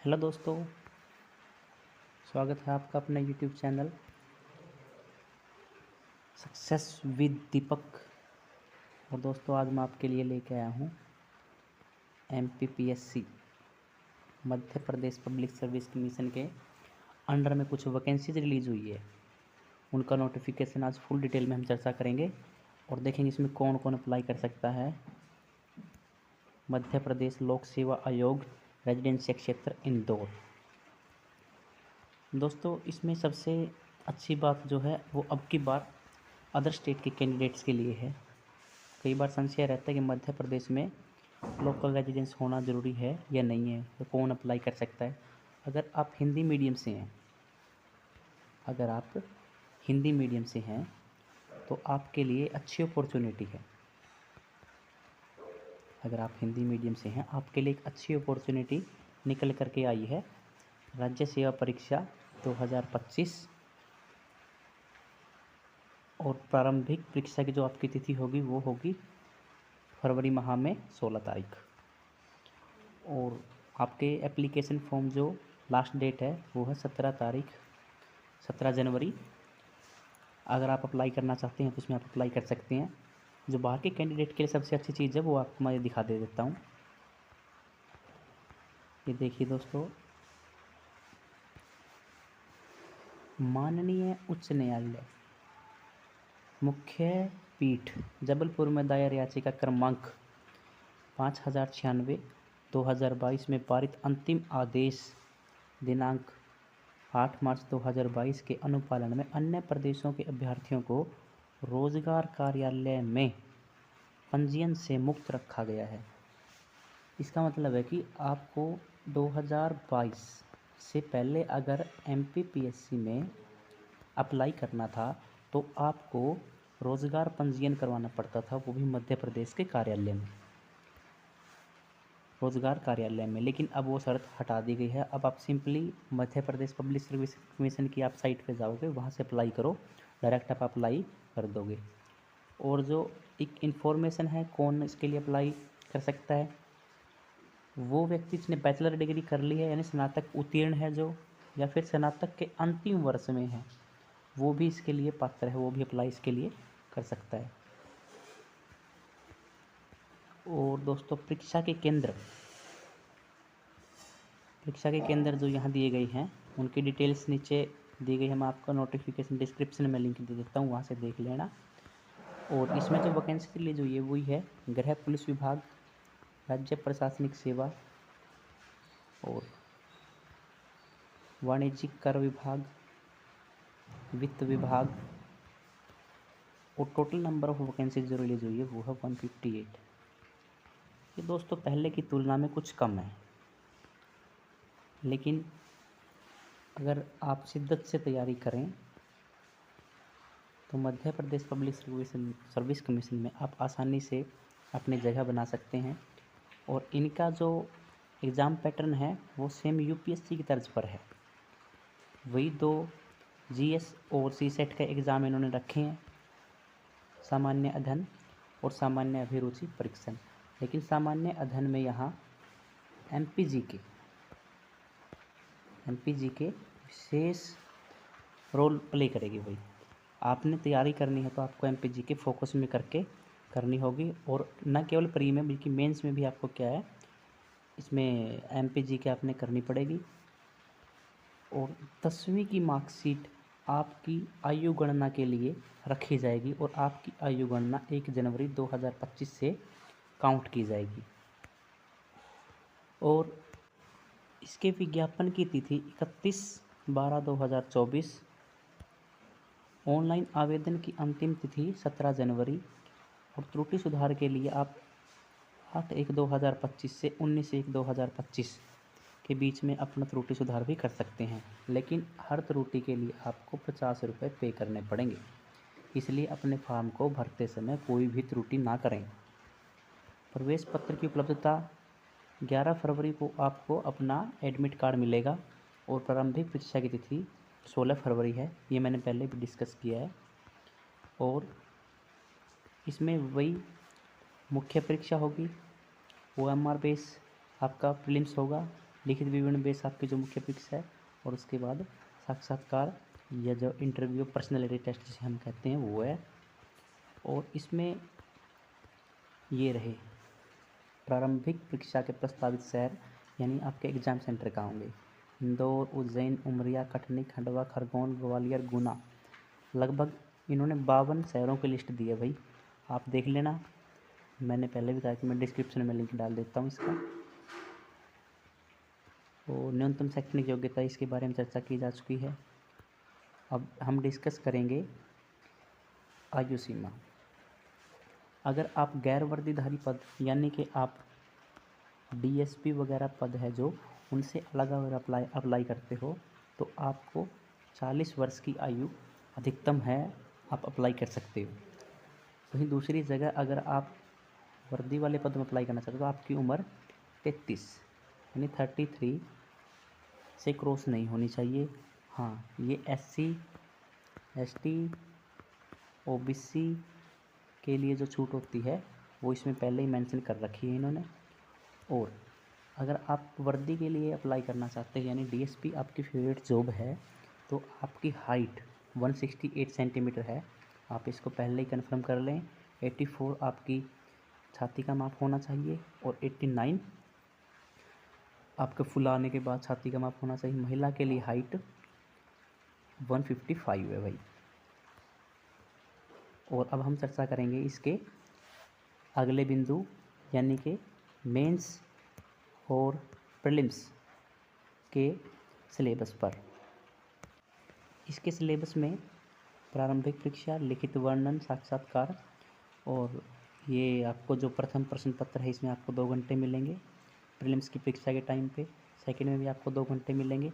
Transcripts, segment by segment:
Hello दोस्तों, स्वागत है आपका अपने यूट्यूब चैनल सक्सेस विद दीपक। और दोस्तों, आज मैं आपके लिए लेके आया हूँ MPPSC Madhya Pradesh public service commission के अंडर में कुछ वैकेंसीज रिलीज़ हुई है। उनका नोटिफिकेशन आज फुल डिटेल में हम चर्चा करेंगे और देखेंगे इसमें कौन कौन अप्लाई कर सकता है। मध्य प्रदेश लोक सेवा आयोग, रेजिडेंशियल क्षेत्र इंदौर। दोस्तों, इसमें सबसे अच्छी बात जो है वो अब की बार अदर स्टेट के कैंडिडेट्स के लिए है। कई बार संशय रहता है कि मध्य प्रदेश में लोकल रेजिडेंस होना ज़रूरी है या नहीं है, तो कौन अप्लाई कर सकता है। अगर आप हिंदी मीडियम से हैं तो आपके लिए अच्छी अपॉर्चुनिटी है। अगर आप हिंदी मीडियम से हैं आपके लिए एक अच्छी अपॉर्चुनिटी निकल करके आई है। राज्य सेवा परीक्षा 2025 और प्रारंभिक परीक्षा की जो आपकी तिथि होगी वो होगी फरवरी माह में 16 तारीख। और आपके एप्लीकेशन फॉर्म जो लास्ट डेट है वो है 17 जनवरी। अगर आप अप्लाई करना चाहते हैं तो इसमें आप अप्लाई कर सकते हैं। जो बाहर के कैंडिडेट के लिए सबसे अच्छी चीज़ है वो आपको मैं दिखा दे देता हूँ। ये देखिए दोस्तों, माननीय उच्च न्यायालय मुख्य पीठ जबलपुर में दायर याचिका क्रमांक 5096/2022 में पारित अंतिम आदेश दिनांक 8 मार्च 2022 के अनुपालन में अन्य प्रदेशों के अभ्यर्थियों को रोजगार कार्यालय में पंजीयन से मुक्त रखा गया है। इसका मतलब है कि आपको 2022 से पहले अगर MPPSC में अप्लाई करना था तो आपको रोजगार पंजीयन करवाना पड़ता था, वो भी मध्य प्रदेश के कार्यालय में, रोजगार कार्यालय में। लेकिन अब वो शर्त हटा दी गई है। अब आप simply Madhya Pradesh public service commission की आप साइट पे जाओगे, वहाँ से अप्लाई करो, डायरेक्ट आप अप्लाई कर दोगे। और जो एक इन्फॉर्मेशन है कौन इसके लिए अप्लाई कर सकता है, वो व्यक्ति जिसने बैचलर डिग्री कर ली है यानी स्नातक उत्तीर्ण है जो, या फिर स्नातक के अंतिम वर्ष में है, वो भी इसके लिए पात्र है, वो भी अप्लाई इसके लिए कर सकता है। और दोस्तों, परीक्षा के केंद्र जो यहाँ दिए गए हैं उनकी डिटेल्स नीचे दी गई है। मैं आपका नोटिफिकेशन डिस्क्रिप्शन में लिंक दे देता हूँ, वहाँ से देख लेना। और इसमें जो वैकेंसी रिलीज हुई है वही है गृह पुलिस विभाग, राज्य प्रशासनिक सेवा और वाणिज्यिक कर विभाग, वित्त विभाग। और टोटल नंबर ऑफ वैकेंसीज जो रिलीज हुई है वो है 158। ये दोस्तों पहले की तुलना में कुछ कम है, लेकिन अगर आप शिद्दत से तैयारी करें तो Madhya Pradesh public service commission में आप आसानी से अपनी जगह बना सकते हैं। और इनका जो एग्ज़ाम पैटर्न है वो सेम UPSC की तर्ज पर है। वही 2 GS और CSET का एग्ज़ाम इन्होंने रखे हैं, सामान्य अध्ययन और सामान्य अभिरुचि परीक्षण। लेकिन सामान्य अध्ययन में यहाँ MPG के विशेष रोल प्ले करेगी। भाई आपने तैयारी करनी है तो आपको MPG के फोकस में करके करनी होगी। और न केवल प्री में बल्कि मेंस में भी आपको क्या है, इसमें MPG के आपने करनी पड़ेगी। और 10वीं की मार्कशीट आपकी आयु गणना के लिए रखी जाएगी और आपकी आयु गणना 1 जनवरी 2025 से काउंट की जाएगी। और इसके विज्ञापन की तिथि 31/12/2024। ऑनलाइन आवेदन की अंतिम तिथि 17 जनवरी। और त्रुटि सुधार के लिए आप 8/1/2025 से 19/1/2025 के बीच में अपना त्रुटि सुधार भी कर सकते हैं। लेकिन हर त्रुटि के लिए आपको 50 रुपये पे करने पड़ेंगे, इसलिए अपने फॉर्म को भरते समय कोई भी त्रुटि ना करें। प्रवेश पत्र की उपलब्धता 11 फरवरी को आपको अपना एडमिट कार्ड मिलेगा। और प्रारंभिक परीक्षा की तिथि 16 फरवरी है, ये मैंने पहले भी डिस्कस किया है। और इसमें वही मुख्य परीक्षा होगी, OMR बेस आपका प्रीलिम्स होगा, लिखित विवरण बेस आपकी जो मुख्य परीक्षा है, और उसके बाद साक्षात्कार या जो इंटरव्यू पर्सनैलिटी टेस्ट जिसे हम कहते हैं वो है। और इसमें ये रहे प्रारंभिक परीक्षा के प्रस्तावित शहर, यानी आपके एग्जाम सेंटर कहाँ होंगे। इंदौर, उज्जैन, उमरिया, कटनी, खंडवा, खरगोन, ग्वालियर, गुना। लगभग इन्होंने 52 शहरों की लिस्ट दी है भाई, आप देख लेना। मैंने पहले भी कहा कि मैं डिस्क्रिप्शन में लिंक डाल देता हूँ इसका। तो न्यूनतम शैक्षणिक योग्यता, इसके बारे में चर्चा की जा चुकी है। अब हम डिस्कस करेंगे आयु सीमा। अगर आप गैर वर्दीधारी पद, यानी कि आप डीएसपी वगैरह पद है जो, उनसे अलग अगर अप्लाई करते हो तो आपको 40 वर्ष की आयु अधिकतम है, आप अप्लाई कर सकते हो। वहीं दूसरी जगह अगर आप वर्दी वाले पद में अप्लाई करना चाहते हो तो आपकी उम्र 33 यानी 33 से क्रॉस नहीं होनी चाहिए। हाँ, ये SC, ST, OBC के लिए जो छूट होती है वो इसमें पहले ही मेंशन कर रखी है इन्होंने। और अगर आप वर्दी के लिए अप्लाई करना चाहते हैं, यानी डीएसपी आपकी फेवरेट जॉब है, तो आपकी हाइट 168 सेंटीमीटर है, आप इसको पहले ही कंफर्म कर लें। 84 आपकी छाती का माप होना चाहिए, और 89 आपके फुलाने के बाद छाती का माप होना चाहिए। महिला के लिए हाइट 155 है भाई। और अब हम चर्चा करेंगे इसके अगले बिंदु, यानी कि मेंस और प्रीलिम्स के सिलेबस पर। इसके सिलेबस में प्रारंभिक परीक्षा, लिखित वर्णन, साक्षात्कार, और ये आपको जो प्रथम प्रश्न पत्र है इसमें आपको 2 घंटे मिलेंगे प्रीलिम्स की परीक्षा के टाइम पे। सेकंड में भी आपको 2 घंटे मिलेंगे,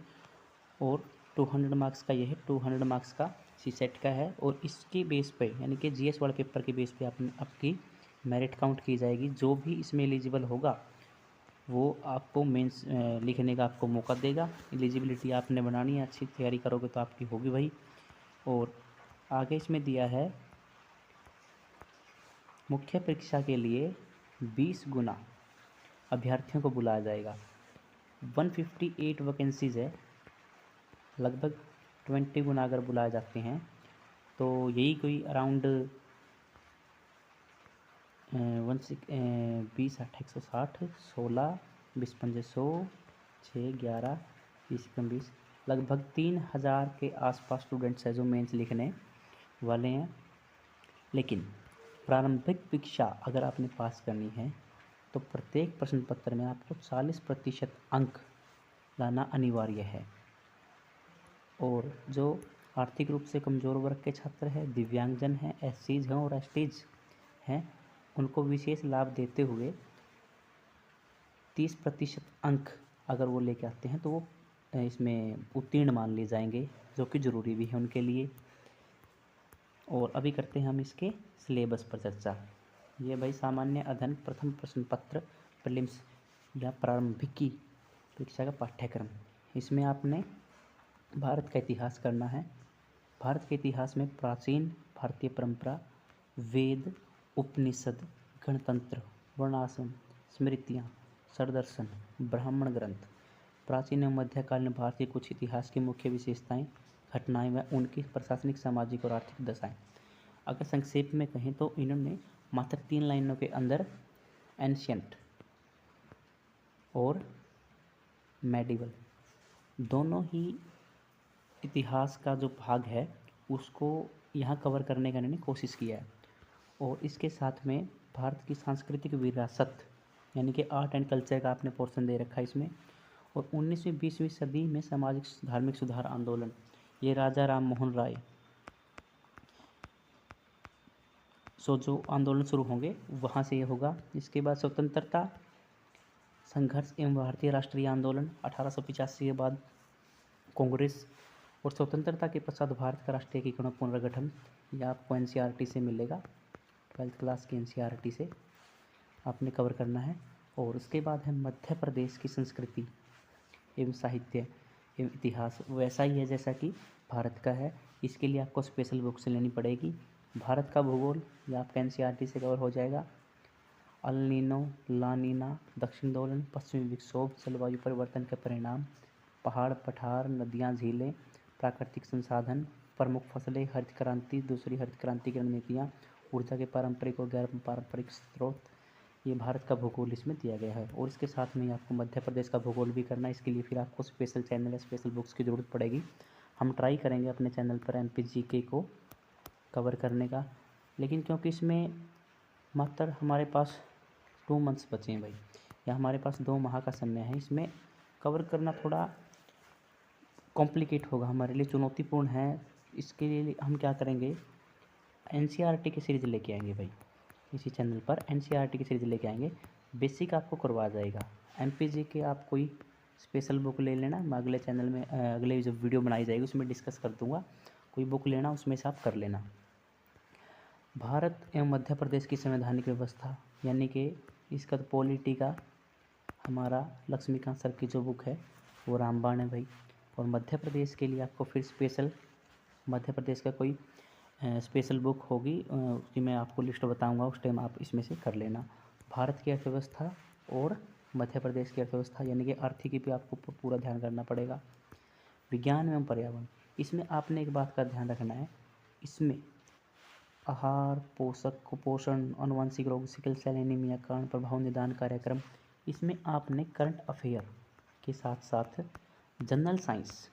और 200 मार्क्स का ये है, 200 मार्क्स का सीसेट का है। और इसके बेस पे, यानी कि जीएस वाले पेपर के बेस पे आपकी मेरिट काउंट की जाएगी। जो भी इसमें एलिजिबल होगा वो आपको मेंस लिखने का आपको मौका देगा। एलिजिबिलिटी आपने बनानी है, अच्छी तैयारी करोगे तो आपकी होगी भाई। और आगे इसमें दिया है मुख्य परीक्षा के लिए 20 गुना अभ्यर्थियों को बुलाया जाएगा। 158 वैकेंसीज है, लगभग 20 गुना अगर बुलाए जाते हैं तो यही कोई अराउंड 20 8 160 16 20 5 100 6 11 20 20 लगभग 3000 के आसपास स्टूडेंट्स हैं जो मेंस लिखने वाले हैं। लेकिन प्रारंभिक परीक्षा अगर आपने पास करनी है तो प्रत्येक प्रश्न पत्र में आपको 40% अंक लाना अनिवार्य है। और जो आर्थिक रूप से कमज़ोर वर्ग के छात्र हैं, दिव्यांगजन हैं, एससीज हैं और एसटीज हैं, उनको विशेष लाभ देते हुए 30% अंक अगर वो लेके आते हैं तो वो इसमें उत्तीर्ण मान लिए जाएंगे, जो कि ज़रूरी भी है उनके लिए। और अभी करते हैं हम इसके सिलेबस पर चर्चा। ये भाई सामान्य अध्ययन प्रथम प्रश्न पत्र प्रीलिम्स या प्रारंभिकी परीक्षा का पाठ्यक्रम। इसमें आपने भारत का इतिहास करना है। भारत के इतिहास में प्राचीन भारतीय परंपरा, वेद, उपनिषद, गणतंत्र, वर्णाश्रम, स्मृतियाँ, सरदर्शन, ब्राह्मण ग्रंथ, प्राचीन एवं मध्यकालीन भारत के कुछ इतिहास की मुख्य विशेषताएं, घटनाएं व उनकी प्रशासनिक, सामाजिक और आर्थिक दशाएं। अगर संक्षेप में कहें तो इन्होंने मात्र 3 लाइनों के अंदर एंशियंट और मेडिवल दोनों ही इतिहास का जो भाग है उसको यहाँ कवर करने का इन्होंने कोशिश किया है। और इसके साथ में भारत की सांस्कृतिक विरासत, यानी कि आर्ट एंड कल्चर का आपने पोर्शन दे रखा है इसमें। और 19वीं 20वीं सदी में सामाजिक धार्मिक सुधार आंदोलन, ये राजा राम मोहन राय जो आंदोलन शुरू होंगे वहाँ से ये होगा। इसके बाद स्वतंत्रता संघर्ष एवं भारतीय राष्ट्रीय आंदोलन 1885 के बाद कांग्रेस, और स्वतंत्रता के पश्चात भारत का राष्ट्रीय एकीकरण पुनर्गठन, यह आपको एनसीईआरटी से मिलेगा, 12th क्लास की एनसीईआरटी से आपने कवर करना है। और उसके बाद है मध्य प्रदेश की संस्कृति एवं साहित्य एवं इतिहास, वैसा ही है जैसा कि भारत का है। इसके लिए आपको स्पेशल बुक्स लेनी पड़ेगी। भारत का भूगोल, यह आपका एनसीईआरटी से कवर हो जाएगा। अल नीनो, ला नीना, दक्षिण दोलन, पश्चिमी विक्षोभ, जलवायु परिवर्तन के परिणाम, पहाड़ पठार, नदियाँ, झीलें, प्राकृतिक संसाधन, प्रमुख फसलें, हरित क्रांति, दूसरी हरित क्रांति की रणनीतियाँ, ऊर्जा के पारंपरिक और गैर पारंपरिक स्रोत। ये भारत का भूगोल इसमें दिया गया है। और इसके साथ में आपको मध्य प्रदेश का भूगोल भी करना है। इसके लिए फिर आपको स्पेशल चैनल या स्पेशल बुक्स की ज़रूरत पड़ेगी। हम ट्राई करेंगे अपने चैनल पर MPGK को कवर करने का, लेकिन क्योंकि इसमें मात्र हमारे पास 2 मंथ्स बचे हैं भाई, या हमारे पास 2 माह का समय है, इसमें कवर करना थोड़ा कॉम्प्लिकेट होगा, हमारे लिए चुनौतीपूर्ण है। इसके लिए हम क्या करेंगे, NCERT की सीरीज़ लेके आएंगे भाई। इसी चैनल पर NCERT की सीरीज़ लेके आएंगे। बेसिक आपको करवा जाएगा। MPGK आप कोई स्पेशल बुक ले लेना, मैं अगले चैनल में अगले जो वीडियो बनाई जाएगी उसमें डिस्कस कर दूंगा। कोई बुक लेना, उसमें से आप कर लेना। भारत एवं मध्य प्रदेश की संवैधानिक व्यवस्था, यानी कि इसका तो पॉलिटी का हमारा लक्ष्मीकांत सर की जो बुक है वो रामबाण है भाई। और मध्य प्रदेश के लिए आपको फिर स्पेशल मध्य प्रदेश का कोई स्पेशल बुक होगी, उसकी मैं आपको लिस्ट बताऊंगा, उस टाइम आप इसमें से कर लेना। भारत की अर्थव्यवस्था और मध्य प्रदेश की अर्थव्यवस्था, यानी कि आर्थिकी पे आपको पूरा ध्यान करना पड़ेगा। विज्ञान एवं पर्यावरण, इसमें आपने एक बात का ध्यान रखना है, इसमें आहार, पोषक, कुपोषण, आनुवंशिक रोग, सिकल सेल एनीमिया, कारण प्रभाव निदान कार्यक्रम, इसमें आपने करंट अफेयर के साथ साथ जनरल साइंस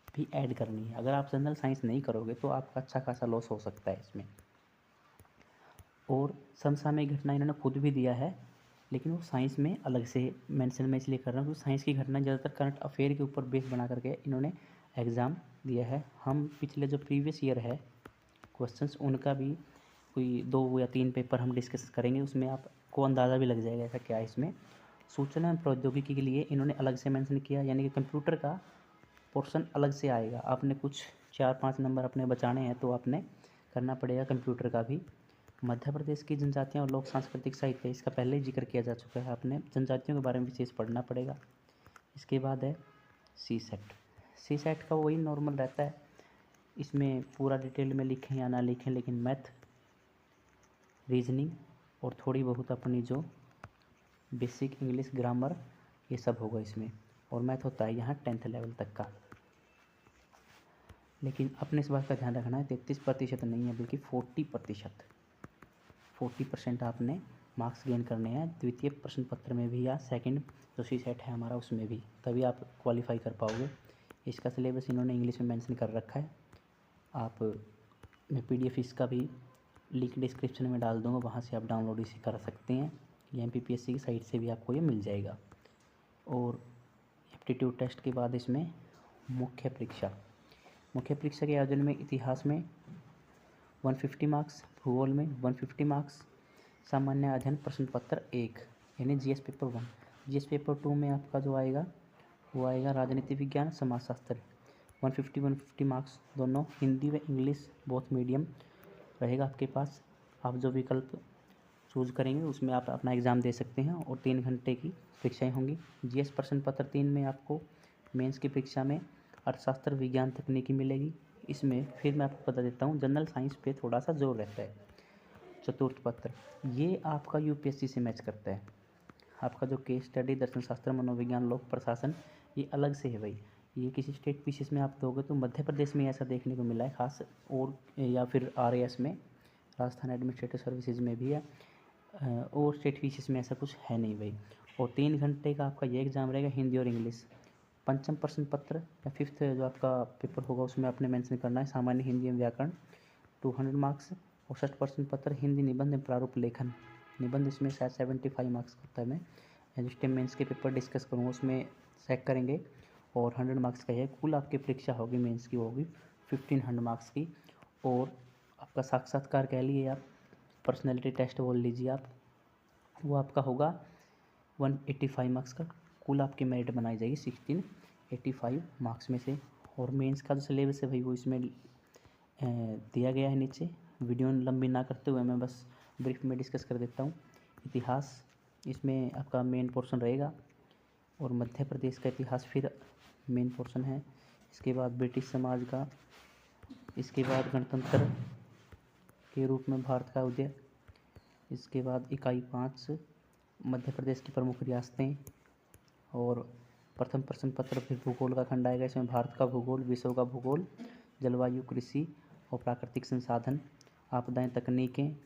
भी ऐड करनी है। अगर आप जनरल साइंस नहीं करोगे तो आपका अच्छा खासा लॉस हो सकता है इसमें। और समसामयिक घटना इन्होंने खुद भी दिया है, लेकिन वो साइंस में अलग से मेंशन मैं इसलिए कर रहा हूँ क्योंकि साइंस की घटना ज़्यादातर करंट अफेयर के ऊपर बेस बना करके इन्होंने एग्ज़ाम दिया है। हम पिछले जो प्रीवियस ईयर है क्वेश्चंस, उनका भी कोई 2 या 3 पेपर हम डिस्कस करेंगे, उसमें आपको अंदाज़ा भी लग जाएगा ऐसा क्या है इसमें। सूचना एवं प्रौद्योगिकी के लिए इन्होंने अलग से मेंशन किया, यानी कि कंप्यूटर का पोर्शन अलग से आएगा। आपने कुछ 4-5 नंबर अपने बचाने हैं तो आपने करना पड़ेगा कंप्यूटर का भी। मध्य प्रदेश की जनजातियाँ और लोक सांस्कृतिक साहित्य, इसका पहले ही जिक्र किया जा चुका है, आपने जनजातियों के बारे में विशेष पढ़ना पड़ेगा। इसके बाद है CSET का वही नॉर्मल रहता है, इसमें पूरा डिटेल में लिखें या ना लिखें, लेकिन मैथ, रीजनिंग और थोड़ी बहुत अपनी जो बेसिक इंग्लिश ग्रामर, ये सब होगा इसमें। और मैथ होता है यहाँ 10th लेवल तक का। लेकिन अपने इस बात का ध्यान रखना है 33% नहीं है, बल्कि 40%। 40% आपने मार्क्स गेन करने हैं द्वितीय प्रश्न पत्र में भी या सेकंड जो CSET है हमारा उसमें भी, तभी आप क्वालिफाई कर पाओगे। इसका सिलेबस इन्होंने इंग्लिश में मेंशन कर रखा है। आप मैं PDF इसका भी लिंक डिस्क्रिप्शन में डाल दूँगा, वहाँ से आप डाउनलोड इसे कर सकते हैं। ये MPPSC की साइट से भी आपको ये मिल जाएगा। और एप्टीट्यूड टेस्ट के बाद इसमें मुख्य परीक्षा के आयोजन में इतिहास में 150 मार्क्स, भूगोल में 150 मार्क्स, सामान्य अध्ययन प्रश्न पत्र 1 यानी GS पेपर 1। GS पेपर 2 में आपका जो आएगा वो आएगा राजनीति विज्ञान, समाजशास्त्र, 150 मार्क्स दोनों, हिंदी व इंग्लिश बोथ मीडियम रहेगा आपके पास। आप जो विकल्प चूज़ करेंगे उसमें आप अपना एग्ज़ाम दे सकते हैं और 3 घंटे की परीक्षाएँ होंगी। GS प्रश्न पत्र 3 में आपको मेंस की परीक्षा में अर्थशास्त्र, विज्ञान, तकनीकी मिलेगी। इसमें फिर मैं आपको बता देता हूँ जनरल साइंस पे थोड़ा सा जोर रहता है। चतुर्थ पत्र ये आपका UPSC से मैच करता है। आपका जो केस स्टडी, दर्शन शास्त्र, मनोविज्ञान, लोक प्रशासन, ये अलग से है भाई। ये किसी स्टेट पीसीएस में आप दोगे तो मध्य प्रदेश में ऐसा देखने को मिला है खास, और या फिर RAS में, राजस्थान एडमिनिस्ट्रेटिव सर्विसेज में भी है, और स्टेट पीसीएस में ऐसा कुछ है नहीं भाई। और 3 घंटे का आपका ये एग्ज़ाम रहेगा, हिंदी और इंग्लिश। पंचम प्रश्न पत्र या 5th जो आपका पेपर होगा उसमें आपने मेंशन करना है सामान्य हिंदी एवं व्याकरण 200 मार्क्स। और 60 प्रश्न पत्र हिंदी निबंध एवं प्रारूप लेखन, निबंध इसमें शायद 75 मार्क्स करता है। मैं जिस टाइम मेंस के पेपर डिस्कस करूँगा उसमें चेक करेंगे। और 100 मार्क्स का है। कुल आपकी परीक्षा होगी मेंस की होगी 1500 मार्क्स की। और आपका साक्षात्कार कह लिए आप, पर्सनैलिटी टेस्ट बोल लीजिए आप, वो आपका होगा 185 मार्क्स का। कुल आपकी मेरिट बनाई जाएगी 1685 मार्क्स में से। और मेंस का जो सिलेबस है भाई वो इसमें दिया गया है नीचे। वीडियो लंबी ना करते हुए मैं बस ब्रीफ में डिस्कस कर देता हूँ। इतिहास इसमें आपका मेन पोर्शन रहेगा, और मध्य प्रदेश का इतिहास फिर मेन पोर्शन है। इसके बाद ब्रिटिश समाज का, इसके बाद गणतंत्र के रूप में भारत का उदय, इसके बाद इकाई 5 मध्य प्रदेश की प्रमुख रियासतें, और प्रथम प्रश्न पत्र फिर भूगोल का खंड आएगा। इसमें भारत का भूगोल, विश्व का भूगोल, जलवायु, कृषि और प्राकृतिक संसाधन, आपदाएं, तकनीकें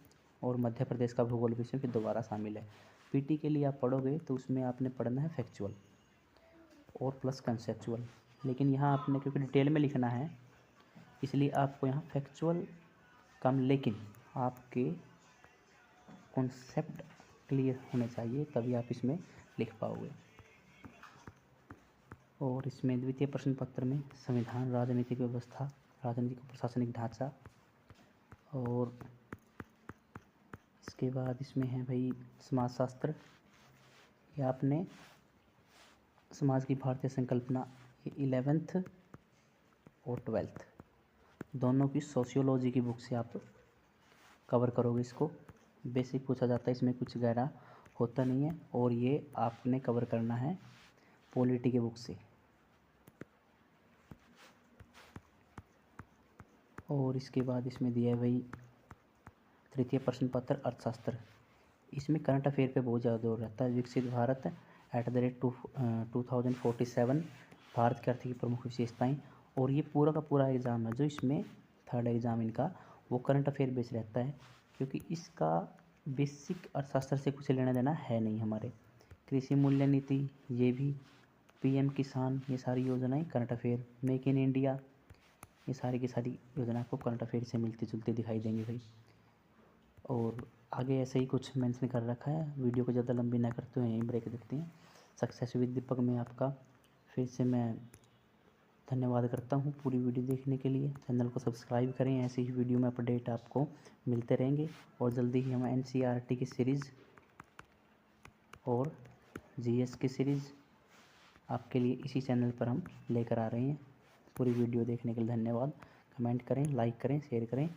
और मध्य प्रदेश का भूगोल विषय फिर दोबारा शामिल है। पीटी के लिए आप पढ़ोगे तो उसमें आपने पढ़ना है फैक्चुअल और प्लस कंसेप्चुअल, लेकिन यहाँ आपने क्योंकि डिटेल में लिखना है इसलिए आपको यहाँ फैक्चुअल कम, लेकिन आपके कॉन्सेप्ट क्लियर होने चाहिए तभी आप इसमें लिख पाओगे। और इसमें द्वितीय प्रश्न पत्र में संविधान, राजनीतिक व्यवस्था, राजनीतिक प्रशासनिक ढांचा, और इसके बाद इसमें है भाई समाजशास्त्र, या आपने समाज की भारतीय संकल्पना, ये 11th और 12th दोनों की सोशियोलॉजी की बुक से आप कवर करोगे। इसको बेसिक पूछा जाता है, इसमें कुछ गहरा होता नहीं है, और ये आपने कवर करना है पॉलिटी के बुक से। और इसके बाद इसमें दिया है भाई तृतीय प्रश्न पत्र अर्थशास्त्र, इसमें करंट अफेयर पे बहुत ज़्यादा जोर रहता है। विकसित भारत @2047, भारत की आर्थिक प्रमुख विशेषताएं, और ये पूरा का पूरा एग्ज़ाम है जो इसमें थर्ड एग्ज़ाम इनका वो करंट अफेयर बेस रहता है, क्योंकि इसका बेसिक अर्थशास्त्र से कुछ लेना देना है नहीं हमारे। कृषि मूल्य नीति, ये भी पीएम किसान, ये सारी योजनाएं current affair, make in India, ये सारी की सारी योजना आपको करंट अफेयर से मिलती जुलती दिखाई देंगी भाई। और आगे ऐसे ही कुछ मेंशन कर रखा है। वीडियो को ज़्यादा लंबी ना करते हुए यहीं ब्रेक देखते हैं। सक्सेस विद दीपक में आपका फिर से मैं धन्यवाद करता हूँ पूरी वीडियो देखने के लिए। चैनल को सब्सक्राइब करें, ऐसी ही वीडियो में अपडेट आपको मिलते रहेंगे। और जल्दी ही हम एनसीईआरटी की सीरीज़ और जीएस की सीरीज़ आपके लिए इसी चैनल पर हम लेकर आ रहे हैं। पूरी वीडियो देखने के लिए धन्यवाद। कमेंट करें, लाइक करें, शेयर करें।